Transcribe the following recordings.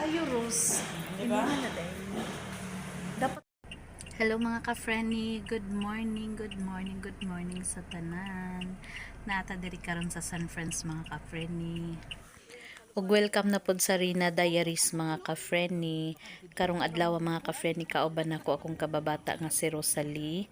kaayo, Rose. Diba? Dapat. Hello mga ka-friendly, good morning sa tanan. Nata diri karon sa San Francisco mga ka-friendly. Ug welcome na pod sa Rina Diaries mga ka-friendly. Karong adlaw mga ka-friendly kauban nako akong kababata nga si Rosalie.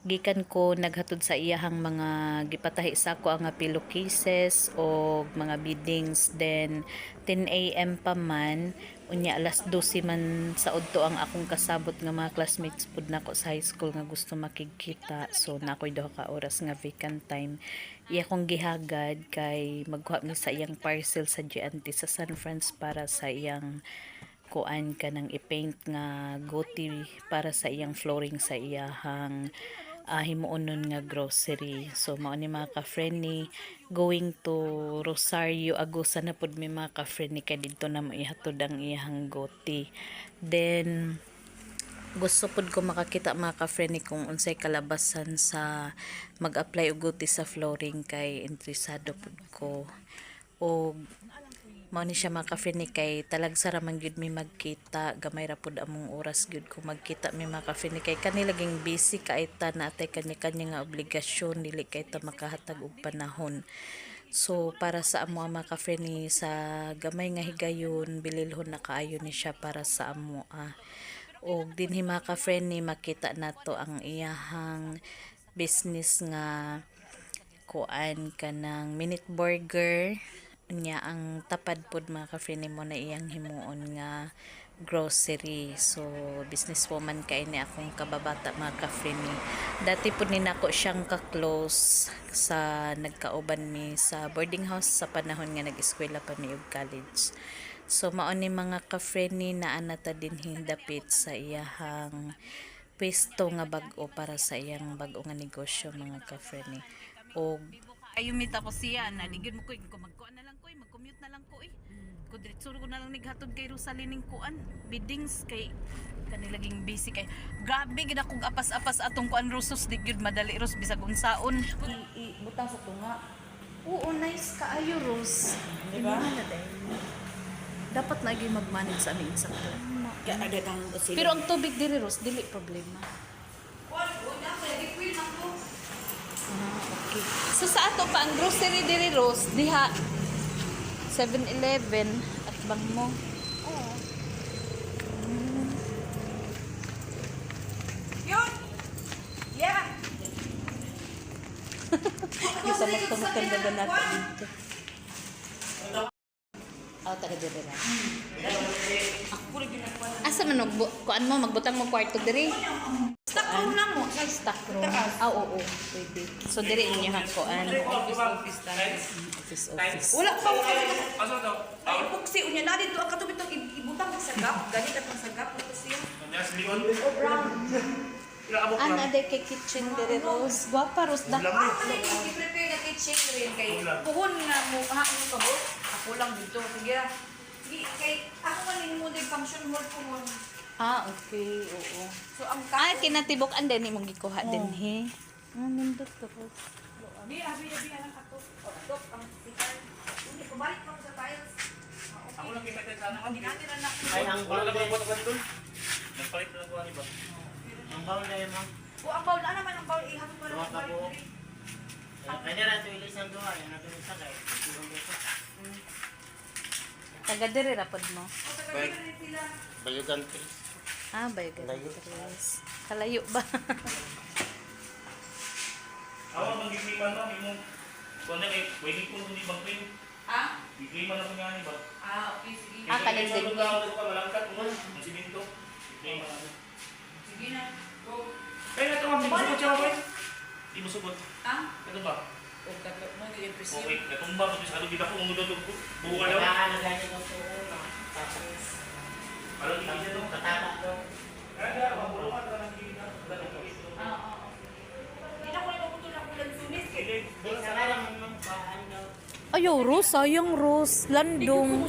Gikan ko naghatod sa iyahang mga gipatahi sa ako ang pillowcases o mga beadings, then 10 AM pa man unya alas 12 man sa udto ang akong kasabot nga mga classmates pud nako sa high school nga gusto makigkita, so nakoy duha ka oras nga vacant time. Iya kong gihagad kay magkuha mi sa iyang parcel sa GNT sa San Francisco para sa iyang kuan ka ng i-paint nga goti para sa iyang flooring sa iyahang himuonon nga grocery. So mao ni mga ka-friendly going to Rosario Agusa na pud mi mga ka-friendly kay didto na mo ihatod ang iyang goti. Then gusto pud ko makakita mga ka-friendly kung unsay kalabasan sa mag-apply og goti sa flooring kay interesado pud ko. O mao ni siya mga ka-friendly kay talagsa ra man gyud mi magkita, gamay ra pud among oras gyud ko magkita mi mga ka-friendly kay kanilaging busy kay ta natay kanya-kanya nga obligasyon, dili kay ta makahatag og panahon. So para sa amo mga ka-friendly sa gamay nga higayon bililhon na kaayo ni siya para sa amo og dinhi mga ka-friendly makita nato ang iyahang business nga kuan kanang minute burger nya ang tapad pod mga ka-friendly mo na iyang himuon nga grocery. So business woman kay ni akong kababata mga ka-friendly. Dati pod ni nako siyang ka-close sa nagkauban mi sa boarding house sa panahon nga nag-eskwela pa mi og college. So mao ni mga ka-friendly na anata din hindapit sa iyahang pwesto nga bag-o para sa iyang bag-o nga negosyo mga ka-friendly. Og Ayumi tapos siya na digid mo ko magkuan na lang ko mag-commute na lang ko ko diretso ko na lang nighatod kay Rosalie ning kuan biddings kay kanilaging busy kay grabe gid akong apas-apas atong kuan Rosos digid madali Ros bisag unsaon butang sa tunga. Oo, nice kaayo, Rose. Diba? Dapat lagi mag-manage sa aming sakto. pero ang tubig diri Ros dili problema. Okay. So sa ato pa ang grocery diri Rose diha 7-Eleven at bang mo. Oo. Yun. Yeah. Kita magtumutan na natin dito. Taga diri ra. Asa man kuan mo magbutang mo kwarto diri? Stock room na mo. Stock room. Oo, pwede. So diri inyo han kuan. Office. Wala pa mo ay epoxy unya na dito ang katubit tong ibutang sa gap, ganit at sa gap ito siya. O brown. Ana de kay kitchen diri Rose. Guwapa Rose da. I-prepare na kitchen rin kay puhon nga mo ha ano ka bo? Ako lang dito. Sige ra. Kay ako man mo din function hall puhon. Okay, oo. So ang Kinatibok ande ni mong gikuha din he. Nindot to Rose. abi lang ato. Dok ang sikar. Hindi ko balik pa sa tiles. Ako lang kita sana Ang ginati na nak. ay ang bowl na po ka dito. Nagpalit na ko ani ba? Ang bowl na mo. O ang bawl na naman ang bawl ihapon pa Duha lang ka balik po. diri. Kanya ra to ilis ang duha, na to sa kay. Tulong dito. Taga diri ra pod mo. O taga diri sila. Bayugan Chris. Bayagatres. Kalayo ba? Awa mangiklima na imo. Kuno kay pwede ko ni bang pin. Ah? Iklima na nga ni ba? Okay, sige. Kalig din. Ko malangkat mo, ang simento. Iklima na. Sige na. Go. Kaya na to ang sugot siya ba? Di mo sugot. Ah? Ano ba? O dapat mo ni impressive. Okay, natumba ko sa di ako ngudod buka daw. Ano ganyan ko sa una. Tapos, Alam ni niya no. katama ko. Kaya mabulungan ka ng kita. Hindi na ko inuuto na kulang sumis. Isa na lang ng paan daw. Ayaw Rose, sayang Rose. Landong.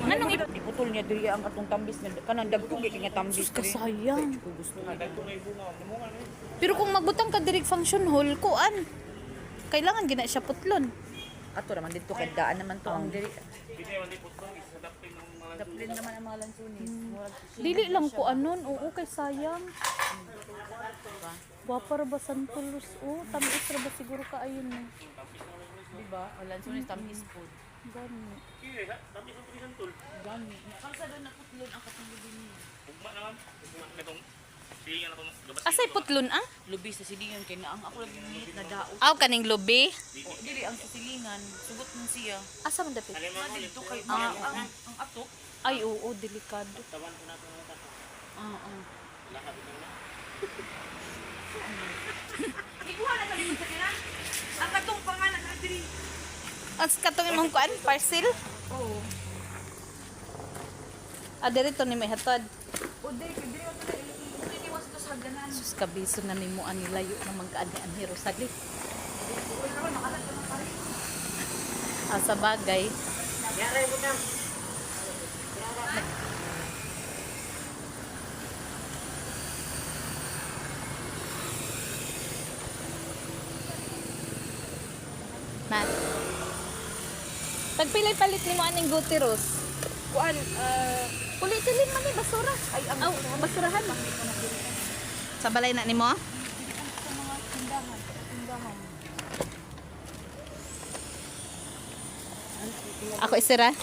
Nanong iputol niya diri ang atong tambis na kanang dagkog nga tambis. Sus kasayang. Gusto nga dagkog. Pero kung magbutang ka direct function hall, kuan. Kailangan gina siya putlon. Ato naman dito kay daan naman to ang diri. Hindi man di putong isa dapin ng mga Daplin naman ang mga lansunis. Dili lang ko anon, oo kay sayang. Wapa ra ba santulos o tamis ra ba siguro ka ayun mo. Diba? O lansunis, tamis po. Gani. Kaya, dami sa tulisan tol. Gani. Kalsa doon na putlon ang katulubin niya. Ugma naman. Ugma itong silingan na itong gabasin. Asay putlon ang? Lubi sa silingan kay naang ako lagi minit na daot. Aw kaning lubi. O dili ang sisilingan, sugot man siya. Asa man dapit? Dito kay ang atok. Ay oo, delikado. Tawan ko na ito ng tato. Oo. Lahat ito na. Ikuha na kami sa kina. Ang katong pangalan na diri. As katong imong kuan parcel? Oo. Dirito ni may hatod. O diri diri iniwas to sa hagdanan. Sus kabiso na nimo ani layo na magkaani hero saglit. Sa bagay. Yaray mo na. Mat. Pagpilay palit nimo aning guteros. Kuan Uli-tilin man ni basura. ay ang Basurahan. Sa balay na nimo? Ako isira.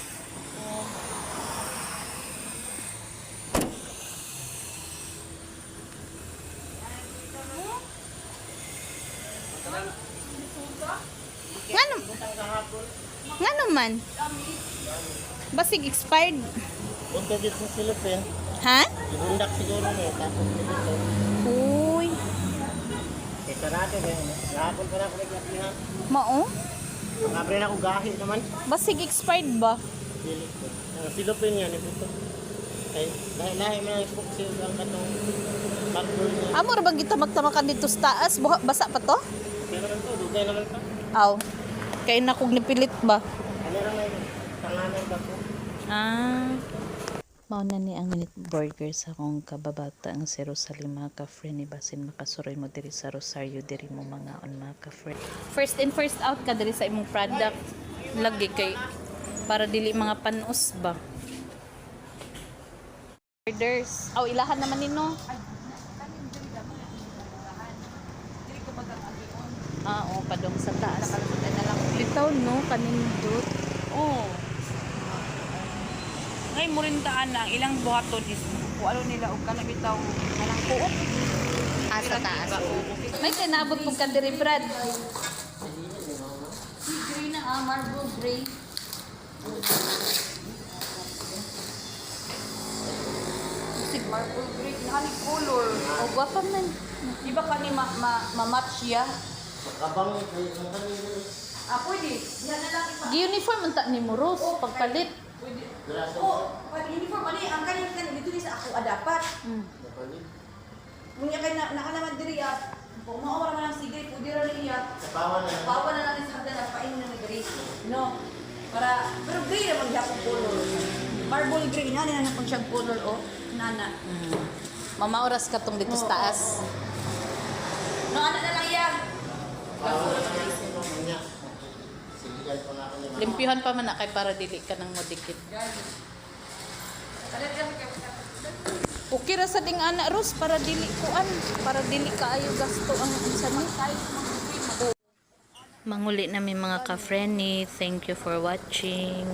Ngano? Ngano man? Basig expired. Punta dito sa silip eh. Ha? Ibundak siguro niya. Tapos dito. Uy. Ito natin eh. Gahapon pa na ako naglapihan. Mao? Nakabre na ako gahi naman. Basig expired ba? Silip. Ang silupin niya ni Puto. Ay, lahi-lahi mo na ipok siya ang katong backboard niya. Amo ra bang gitamag-tamakan dito sa taas? Basa pa to? Pero naman to, dugay naman to. Aw. Kay na kog nipilit ba? Ano lang may tanganan ba po? Ah. Mao na ni ang minute burger sa akong kababata ang si Rosalie mga ka-friend basin makasuroy mo diri sa Rosario diri mo mga on mga ka-friend. First in first out ka diri sa imong product. Lagi kay para dili mga panos ba. Orders. Aw ilahan naman nino. Oo, padong sa taas. Bitaw no kanindot. Oh. Ngay mo rin taan na ilang buhaton is kung ano nila og kana bitaw kanang kuot. Sa taas. May tinabot po ka diri Brad. Green na marble gray. Sig marble gray nani color. O gwapa man. Iba kani ma-match ya. Abang kayo ng kanina. Pwede. Yan na lang ipa. Gi-uniform unta ni mo Rose pagpalit. Pwede. Grasa. Pwede uniform ani ang kanin dito ni sa ako dapat. Napalit. Munya kay nakalaman diri at kung maora man ang sige pwede ra niya. Kapawan na. Bawa na lang sa hagdan at pain na gray. No. Para pero gray naman gyapon color. Marble gray na na pag siyang color o nana. Mama oras ka tong dito sa taas. No ana na lang ya. Sigigan pa nga ako ni Limpyuhan pa man na kay para dili ka nang modikit. Okay ra sa ding ana Rose para dili kuan, para dili kaayo gasto ang insani. Manguli na mi mga ka-friend. Thank you for watching.